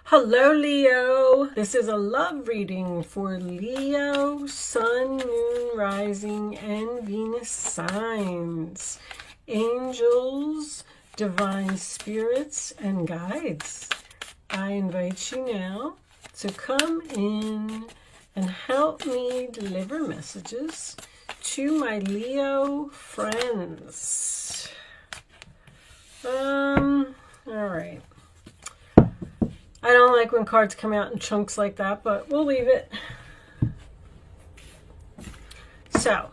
Hello, Leo. This is a love reading for Leo, Sun, Moon, Rising, and Venus signs. Angels, divine spirits, and guides. I invite you now to come in and help me deliver messages to my Leo friends. All right. I don't like when cards come out in chunks like that, but we'll leave it. So,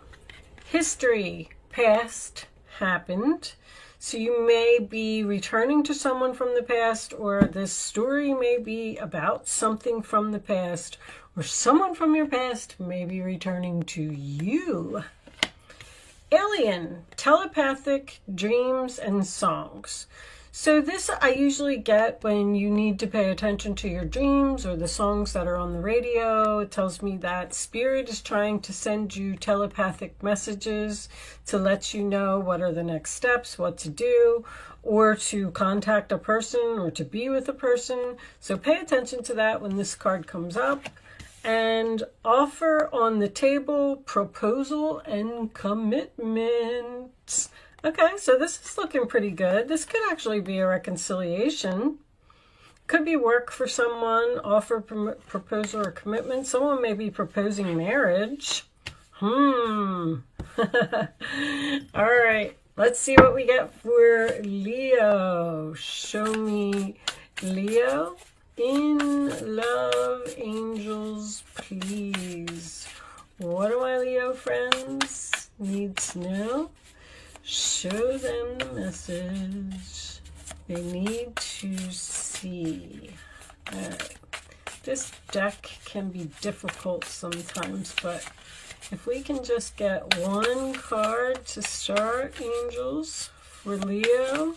history, past, happened. So you may be returning to someone from the past, or this story may be about something from the past, or someone from your past may be returning to you. Alien, telepathic, dreams, and songs. So this I usually get when you need to pay attention to your dreams or the songs that are on the radio. It tells me that spirit is trying to send you telepathic messages to let you know what are the next steps, what to do, or to contact a person or to be with a person. So pay attention to that when this card comes up. And offer on the table, proposal and commitment. Okay, so this is looking pretty good. This could actually be a reconciliation. Could be work for someone, offer, proposal, or commitment. Someone may be proposing marriage. All right, let's see what we get for Leo. Show me Leo. In love, angels, please. What do my Leo friends need to know? Show them the message they need to see. All right. This deck can be difficult sometimes, but if we can just get one card to start, angels, for Leo.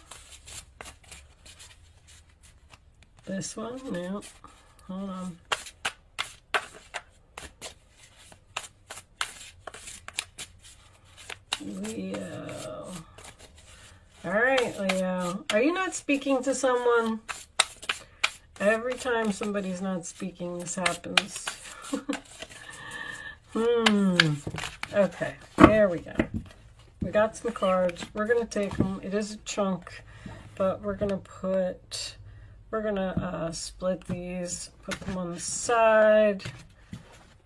This one? No. Hold on. Leo. All right, Leo. Are you not speaking to someone? Every time somebody's not speaking, this happens. Okay, there we go. We got some cards. We're going to take them. It is a chunk, but we're going to split these, put them on the side.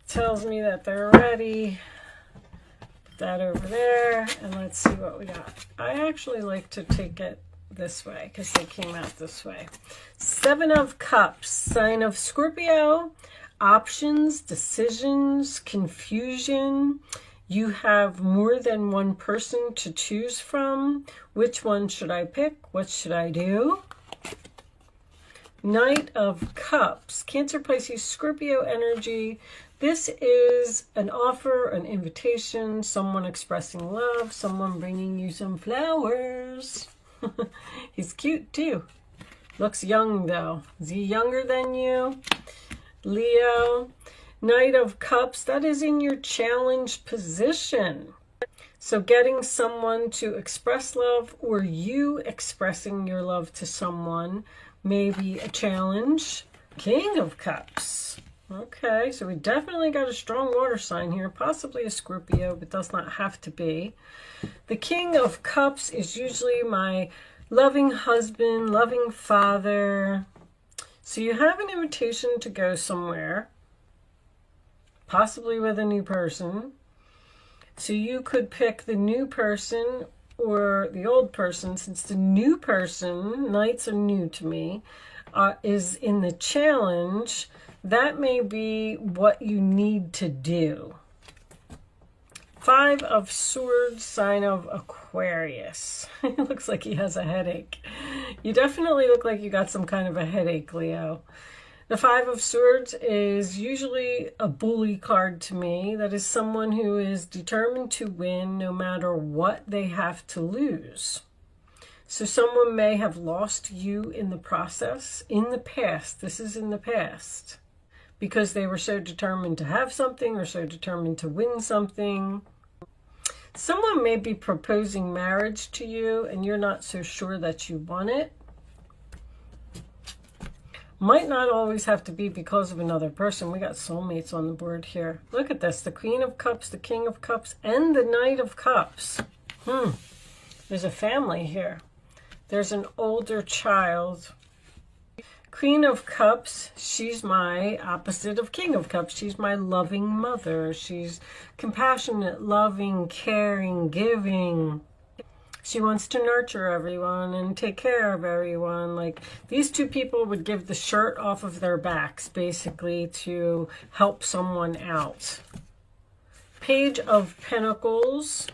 Tells me that they're ready. Put that over there, and let's see what we got. I actually like to take it this way because they came out this way. Seven of Cups, sign of Scorpio. Options, decisions, confusion. You have more than one person to choose from. Which one should I pick? What should I do? Knight of Cups, Cancer, Pisces, Scorpio energy. This is an offer, an invitation, someone expressing love, someone bringing you some flowers. He's cute too. Looks young though. Is he younger than you? Leo. Knight of Cups, that is in your challenged position. So getting someone to express love or you expressing your love to someone may be a challenge. King of Cups. Okay, so we definitely got a strong water sign here, possibly a Scorpio, but does not have to be. The King of Cups is usually my loving husband, loving father. So you have an invitation to go somewhere, possibly with a new person. So you could pick the new person or the old person, since the new person, Knights are new to me, is in the challenge. That may be what you need to do. Five of Swords, sign of Aquarius. It looks like he has a headache. You definitely look like you got some kind of a headache, Leo. The Five of Swords is usually a bully card to me. That is someone who is determined to win no matter what they have to lose. So someone may have lost you in the process, in the past. This is in the past. Because they were so determined to have something or so determined to win something. Someone may be proposing marriage to you and you're not so sure that you want it. Might not always have to be because of another person. We got soulmates on the board here. Look at this. The Queen of Cups, the King of Cups, and the Knight of Cups. There's a family here. There's an older child. Queen of Cups, she's my opposite of King of Cups. She's my loving mother. She's compassionate, loving, caring, giving. She wants to nurture everyone and take care of everyone. Like, these two people would give the shirt off of their backs, basically, to help someone out. Page of Pentacles.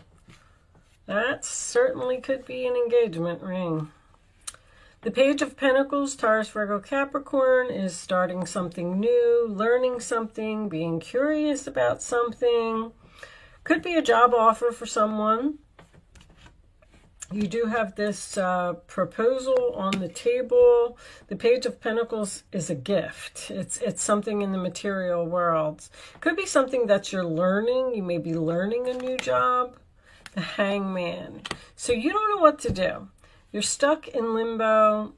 That certainly could be an engagement ring. The Page of Pentacles, Taurus, Virgo, Capricorn, is starting something new, learning something, being curious about something. Could be a job offer for someone. You do have this proposal on the table. The Page of Pentacles is a gift. It's something in the material world. Could be something that you're learning. You may be learning a new job. The Hangman. So you don't know what to do. You're stuck in limbo.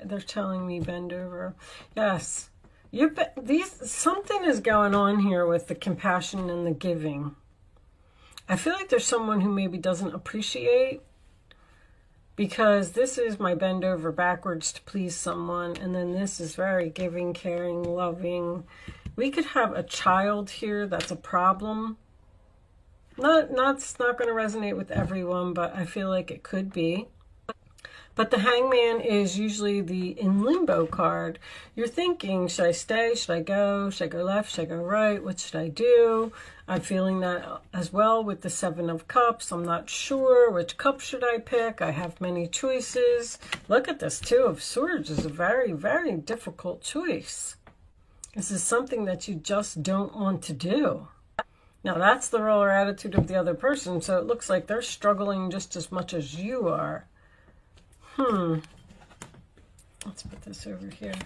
They're telling me bend over. Yes. Something is going on here with the compassion and the giving. I feel like there's someone who maybe doesn't appreciate, because this is my bend over backwards to please someone, and then this is very giving, caring, loving. We could have a child here that's a problem. It's not going to resonate with everyone, but I feel like it could be. But the Hangman is usually the in limbo card. You're thinking, should I stay? Should I go? Should I go left? Should I go right? What should I do? I'm feeling that as well with the Seven of Cups. I'm not sure which cup should I pick. I have many choices. Look at this. Two of Swords is a very, very difficult choice. This is something that you just don't want to do. Now, that's the role or attitude of the other person, so it looks like they're struggling just as much as you are. Let's put this over here.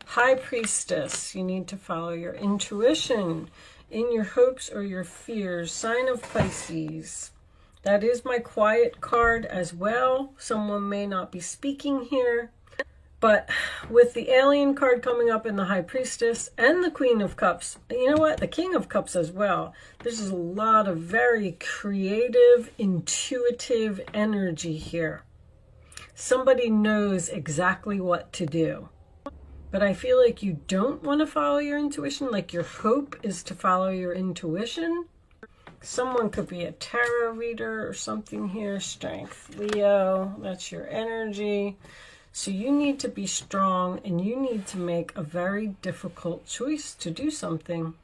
High Priestess, you need to follow your intuition in your hopes or your fears. Sign of Pisces. That is my quiet card as well. Someone may not be speaking here. But with the Alien card coming up in the High Priestess and the Queen of Cups, you know what? The King of Cups as well. There's a lot of very creative, intuitive energy here. Somebody knows exactly what to do. But I feel like you don't want to follow your intuition. Like, your hope is to follow your intuition. Someone could be a tarot reader or something here. Strength, Leo, that's your energy. So you need to be strong, and you need to make a very difficult choice to do something.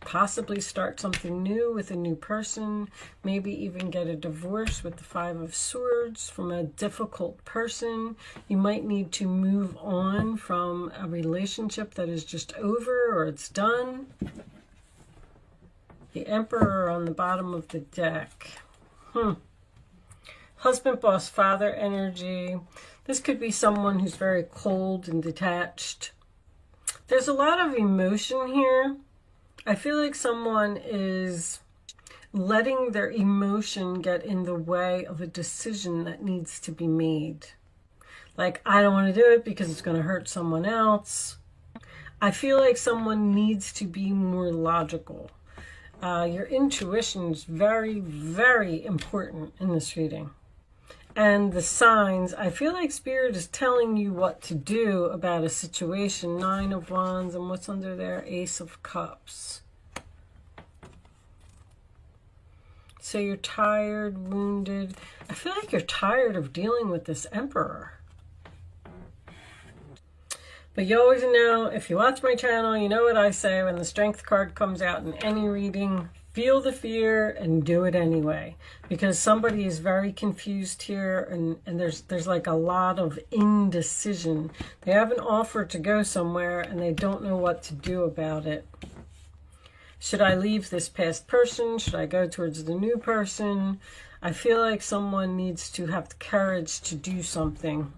Possibly start something new with a new person. Maybe even get a divorce with the Five of Swords from a difficult person. You might need to move on from a relationship that is just over or it's done. The Emperor on the bottom of the deck. Husband, boss, father energy. This could be someone who's very cold and detached. There's a lot of emotion here. I feel like someone is letting their emotion get in the way of a decision that needs to be made. Like, I don't want to do it because it's going to hurt someone else. I feel like someone needs to be more logical. Your intuition is very, very important in this reading. And the signs, I feel like Spirit is telling you what to do about a situation. Nine of Wands, and what's under there? Ace of Cups. So you're tired, wounded. I feel like you're tired of dealing with this Emperor. But you always know, if you watch my channel, you know what I say when the Strength card comes out in any reading. Feel the fear and do it anyway, because somebody is very confused here, and there's like a lot of indecision. They have an offer to go somewhere and they don't know what to do about it. Should I leave this past person? Should I go towards the new person? I feel like someone needs to have the courage to do something.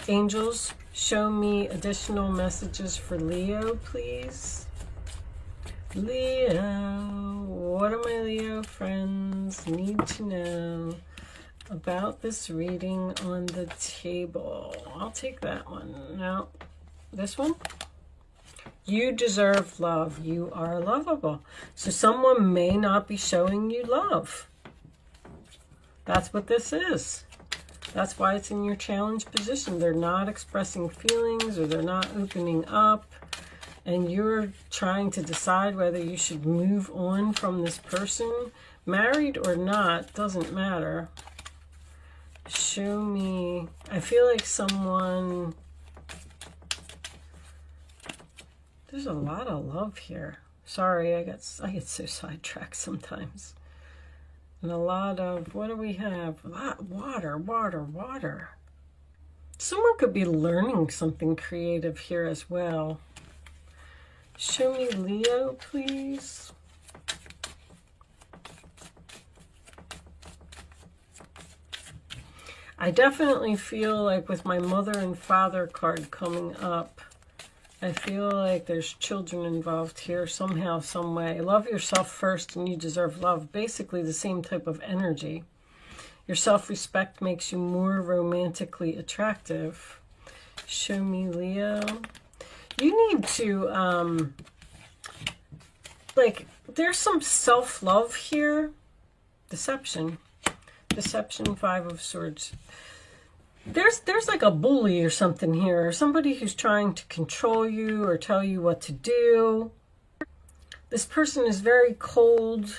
Angels, show me additional messages for Leo, please. Leo, what do my Leo friends need to know about this reading on the table. I'll take that one. No, this one. You deserve love. You are lovable. So someone may not be showing you love. That's what this is. That's why it's in your challenge position. They're not expressing feelings, or they're not opening up. And you're trying to decide whether you should move on from this person. Married or not, doesn't matter. Show me. I feel like someone... There's a lot of love here. Sorry, I get so sidetracked sometimes. And a lot of, what do we have? A lot, water, water, water. Someone could be learning something creative here as well. Show me Leo, please. I definitely feel like with my mother and father card coming up, I feel like there's children involved here somehow, some way. Love yourself first and you deserve love. Basically the same type of energy. Your self-respect makes you more romantically attractive. Show me Leo. You need to, like, there's some self-love here. Deception. Deception, 5 of Swords. There's like a bully or something here, or somebody who's trying to control you or tell you what to do. This person is very cold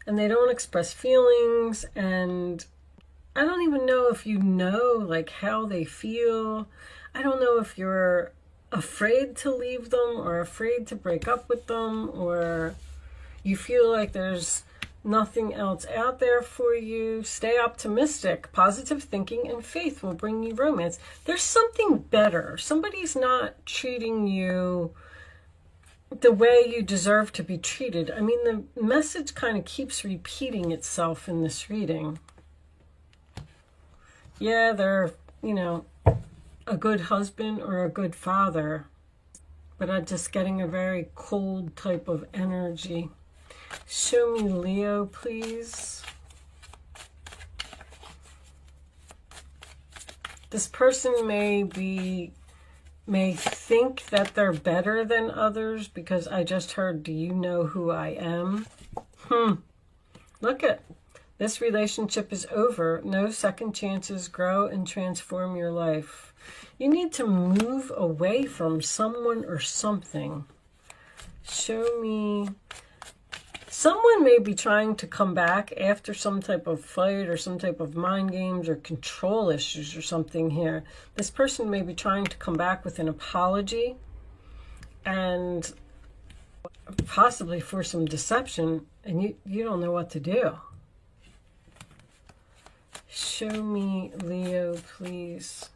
and they don't express feelings, and I don't even know if you know like how they feel. I don't know if you're afraid to leave them or afraid to break up with them, or you feel like there's nothing else out there for you. Stay optimistic. Positive thinking and faith will bring you romance. There's something better. Somebody's not treating you the way you deserve to be treated. I mean, the message kind of keeps repeating itself in this reading. Yeah, they're, you know, a good husband or a good father, but I'm just getting a very cold type of energy. Show me Leo, please. This person may think that they're better than others because I just heard, do you know who I am? Look at this relationship is over. No second chances. Grow and transform your life. You need to move away from someone or something. Show me. Someone may be trying to come back after some type of fight or some type of mind games or control issues or something here. This person may be trying to come back with an apology and possibly for some deception, and you don't know what to do. Show me Leo, please.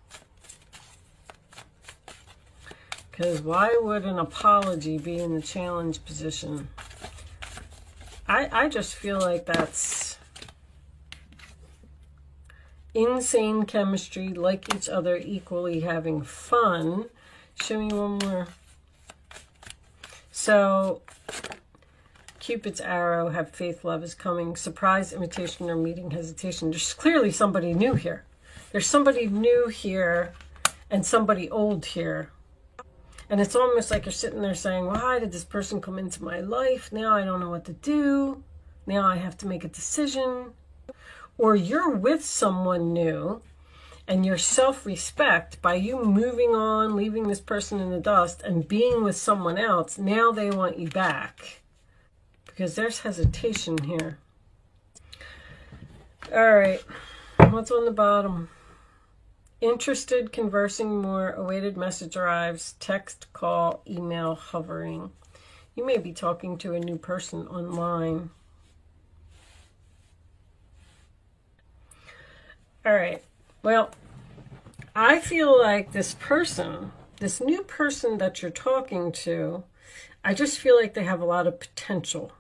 Because why would an apology be in the challenge position? I just feel like that's insane chemistry, like each other, equally having fun. Show me one more. So, Cupid's arrow, have faith, love is coming. Surprise, invitation, or meeting, hesitation. There's clearly somebody new here. There's somebody new here and somebody old here. And it's almost like you're sitting there saying, why did this person come into my life? Now I don't know what to do. Now I have to make a decision. Or you're with someone new, and your self-respect, by you moving on, leaving this person in the dust, and being with someone else, now they want you back. Because there's hesitation here. All right. What's on the bottom? Interested, conversing more, awaited message arrives, text, call, email, hovering. You may be talking to a new person online. All right. Well, I feel like this person, this new person that you're talking to, I just feel like they have a lot of potential.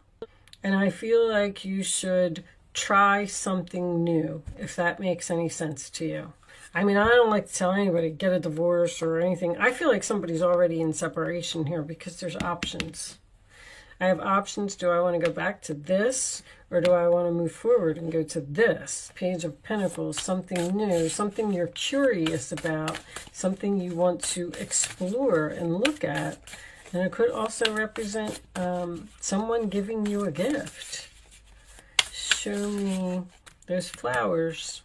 And I feel like you should try something new, if that makes any sense to you. I mean, I don't like to tell anybody, get a divorce or anything. I feel like somebody's already in separation here because there's options. I have options. Do I want to go back to this, or do I want to move forward and go to this? Page of Pentacles, something new, something you're curious about, something you want to explore and look at. And it could also represent someone giving you a gift. Show me those flowers.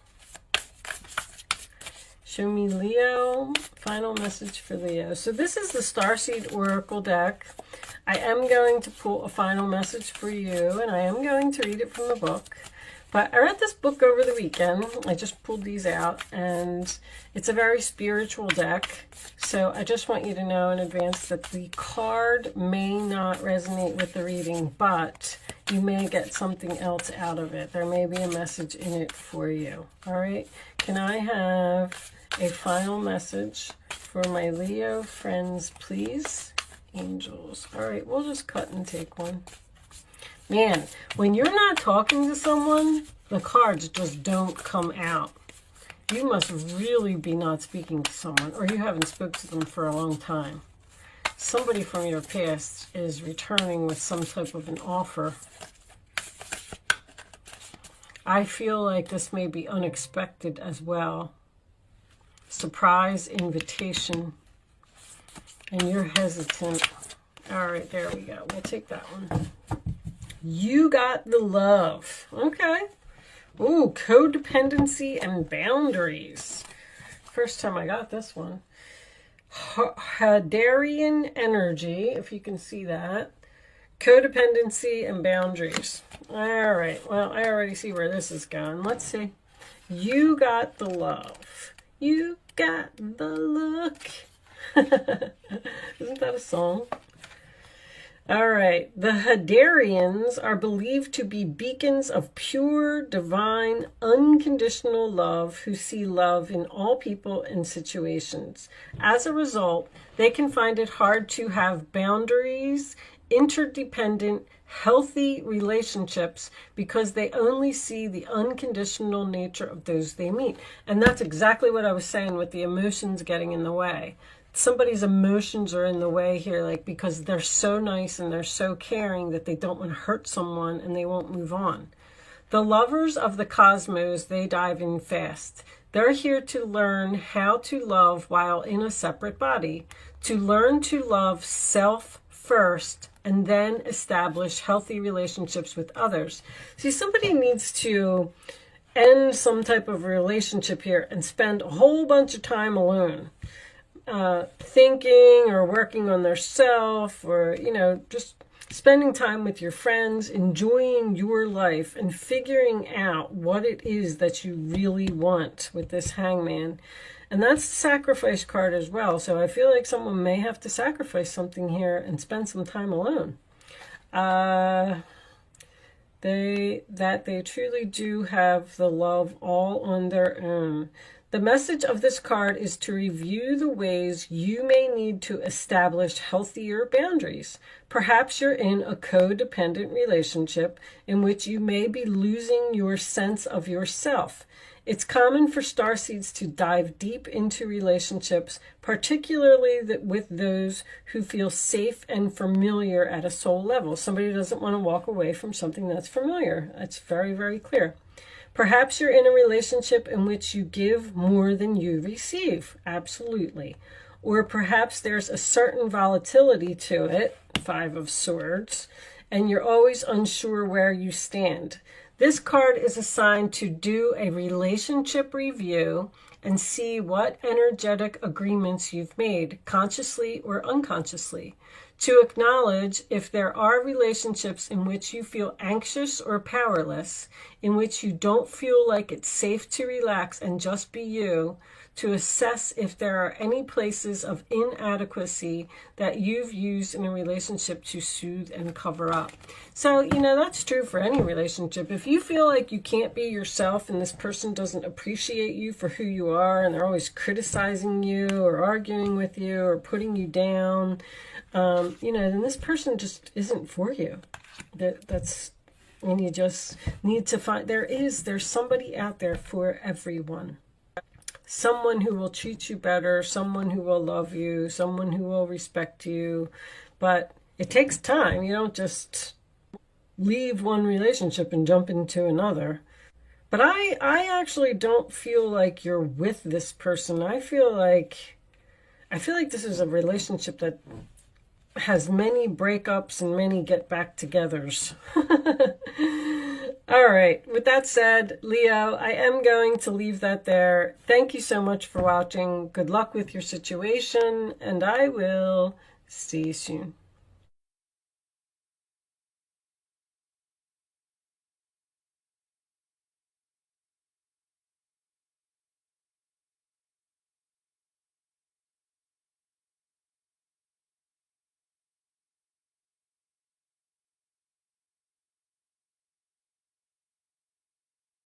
Show me Leo. Final message for Leo. So this is the Starseed Oracle deck. I am going to pull a final message for you, and I am going to read it from the book. But I read this book over the weekend. I just pulled these out, and it's a very spiritual deck. So I just want you to know in advance that the card may not resonate with the reading, but you may get something else out of it. There may be a message in it for you. All right? Can I have a final message for my Leo friends, please? Angels. All right, we'll just cut and take one. Man, when you're not talking to someone, the cards just don't come out. You must really be not speaking to someone, or you haven't spoken to them for a long time. Somebody from your past is returning with some type of an offer. I feel like this may be unexpected as well. Surprise invitation. And you're hesitant. All right, there we go. We'll take that one. You got the love. Okay. Ooh, codependency and boundaries. First time I got this one. Hadarian energy, if you can see that. Codependency and boundaries. All right. Well, I already see where this is going. Let's see. You got the love. You got the look. Isn't that a song? All right. The Hadarians are believed to be beacons of pure, divine, unconditional love who see love in all people and situations. As a result, they can find it hard to have boundaries, interdependent, healthy relationships because they only see the unconditional nature of those they meet. And that's exactly what I was saying with the emotions getting in the way. Somebody's emotions are in the way here, like because they're so nice and they're so caring that they don't want to hurt someone and they won't move on. The lovers of the cosmos, they dive in fast. They're here to learn how to love while in a separate body, to learn to love self first and then establish healthy relationships with others. See, somebody needs to end some type of relationship here and spend a whole bunch of time alone. Thinking or working on their self, or, you know, just spending time with your friends, enjoying your life and figuring out what it is that you really want with this Hangman. And that's the sacrifice card as well. So I feel like someone may have to sacrifice something here and spend some time alone. They truly do have the love all on their own. The message of this card is to review the ways you may need to establish healthier boundaries. Perhaps you're in a codependent relationship in which you may be losing your sense of yourself. It's common for starseeds to dive deep into relationships, particularly with those who feel safe and familiar at a soul level. Somebody doesn't want to walk away from something that's familiar. That's very, very clear. Perhaps you're in a relationship in which you give more than you receive. Absolutely. Or perhaps there's a certain volatility to it, Five of Swords, and you're always unsure where you stand. This card is assigned to do a relationship review and see what energetic agreements you've made, consciously or unconsciously. To acknowledge if there are relationships in which you feel anxious or powerless, in which you don't feel like it's safe to relax and just be you, to assess if there are any places of inadequacy that you've used in a relationship to soothe and cover up. So, you know, that's true for any relationship. If you feel like you can't be yourself and this person doesn't appreciate you for who you are and they're always criticizing you or arguing with you or putting you down, you know, then this person just isn't for you. And you just need to find, there's somebody out there for everyone. Someone who will treat you better, someone who will love you, someone who will respect you. But it takes time. You don't just leave one relationship and jump into another. But I actually don't feel like you're with this person. I feel like this is a relationship that has many breakups and many get back togethers. All right, with that said, Leo, I am going to leave that there. Thank you so much for watching. Good luck with your situation, and I will see you soon.